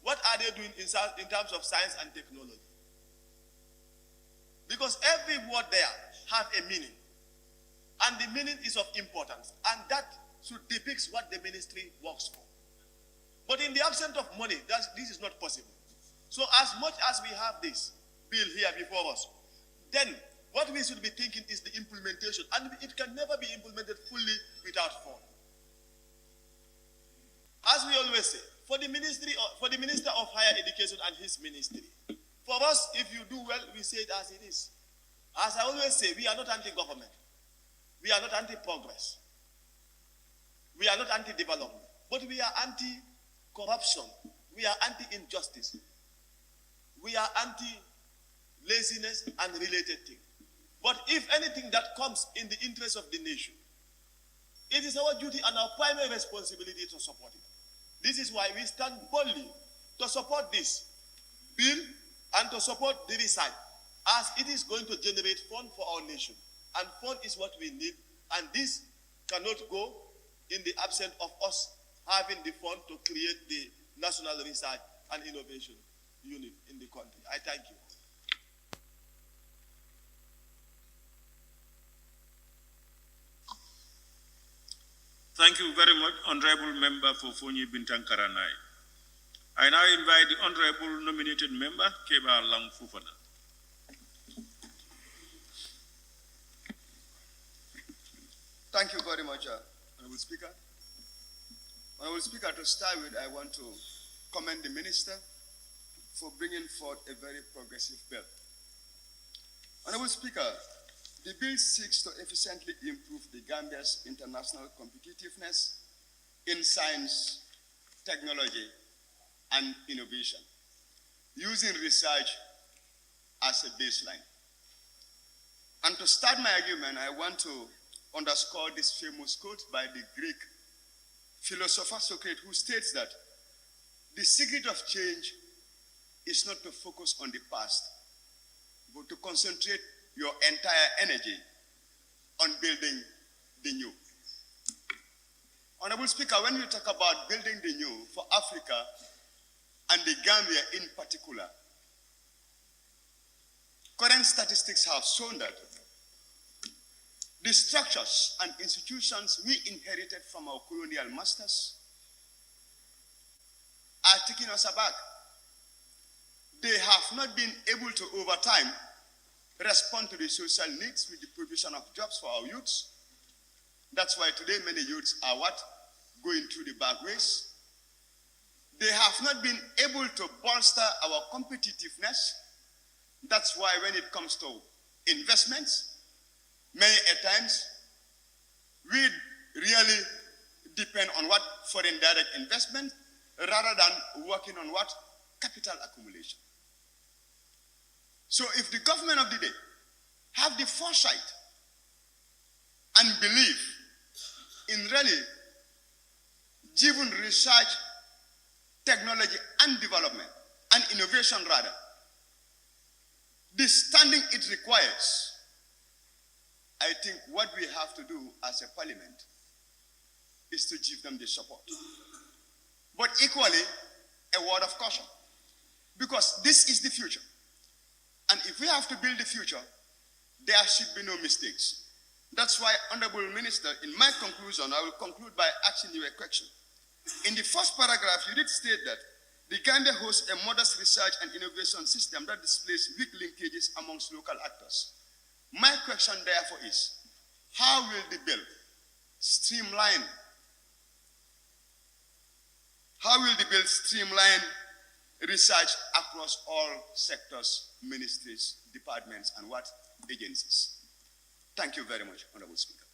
What are they doing in terms of science and technology? Because every word there has a meaning. And the meaning is of importance. And that should depict what the ministry works for. But in the absence of money, this is not possible. So as much as we have this bill here before us, then what we should be thinking is the implementation. And it can never be implemented fully without funds. As we always say, for the Minister of Higher Education and his ministry, for us, if you do well, we say it as it is. As I always say, we are not anti-government. We are not anti-progress. We are not anti-development. But we are anti-corruption. We are anti-injustice. We are anti-laziness and related things. But if anything that comes in the interest of the nation, it is our duty and our primary responsibility to support it. This is why we stand boldly to support this bill and to support the research, as it is going to generate funds for our nation. And fund is what we need, and this cannot go in the absence of us having the fund to create the National Research and Innovation Unit in the country. I thank you. Thank you very much, Honorable Member for Fonyi Bintang Karanai. I now invite the Honorable Nominated Member, Keba Lang Fufana. Thank you very much, Honorable Speaker. Honorable Speaker, to start with, I want to commend the Minister for bringing forth a very progressive bill. Honorable Speaker, the bill seeks to efficiently improve the Gambia's international competitiveness in science, technology, and innovation, using research as a baseline. And to start my argument, I want to underscore this famous quote by the Greek philosopher Socrates, who states that the secret of change is not to focus on the past, but to concentrate your entire energy on building the new. Honorable Speaker, when you talk about building the new for Africa and the Gambia in particular, current statistics have shown that the structures and institutions we inherited from our colonial masters are taking us aback. They have not been able to, over time, respond to the social needs with the provision of jobs for our youths. That's why today many youths are what? Going through the back ways. They have not been able to bolster our competitiveness. That's why when it comes to investments, many a times we really depend on what foreign direct investment rather than working on what capital accumulation. So if the government of the day have the foresight and believe in really driven research, technology and development and innovation rather, the standing it requires, I think what we have to do as a parliament is to give them the support. But equally, a word of caution, because this is the future. And if we have to build the future, there should be no mistakes. That's why, Honorable Minister, in my conclusion, I will conclude by asking you a question. In the first paragraph, you did state that the Gambia hosts a modest research and innovation system that displays weak linkages amongst local actors. My question, therefore, is, how will the bill streamline research across all sectors, ministries, departments, and what agencies? Thank you very much, Honorable Speaker.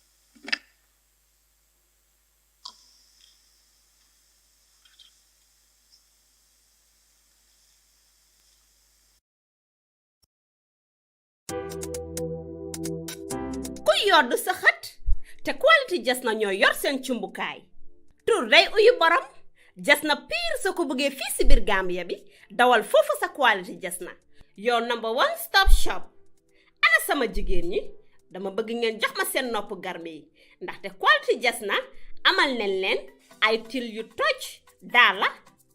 ku yoddu sa xët te quality jas na ñoo yor seen cumbukaay tur day uyu borom jas na pire soo ko bëggee fii si biir Gambia bi dawal foofu sa quality jas na your number one stop shop. Ana sama jigéen ñi dama bëgg ngeen jox ma seen nopp garme yi ndaxte quality jas na amal nañ leen ay til yu toj daala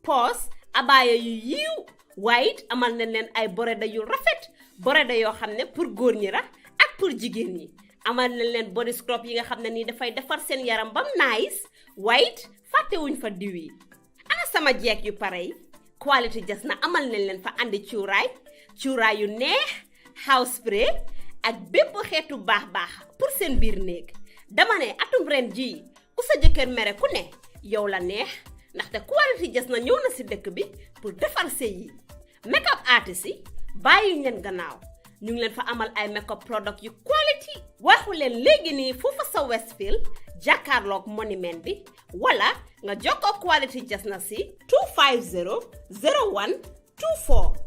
poos abaaya yu yiiw waaye it amal nañ leen ay boreda yu rafet boreda yoo xam ne pour góor ñi la ak pour jigéen ñi amal nañ leen body scrub yi nga xam ne nii dafay defar seen yaram bam nice waaye it fàttewuñ fa diw yi. Ana sama jeeg yu pare yi quality jas na amal nañ leen fa andi cuuraay yu neex house spray ak bépp xeetu baax pour seen biir néeg. Dama ne atum ren jii ku sa jëkkër mere ku ne yow la neex ndaxte quality jas na ñëw na si dëkk bi pour defar sëy yi. Makeup artist yi bàyyi leen gannaaw ñu ngi leen fa amal ay makeup product yu quality waxu leen léegi nii foofu sa Westfield jàkkaarloog monument bi wala nga jokkoo quality jas na si 250 01 24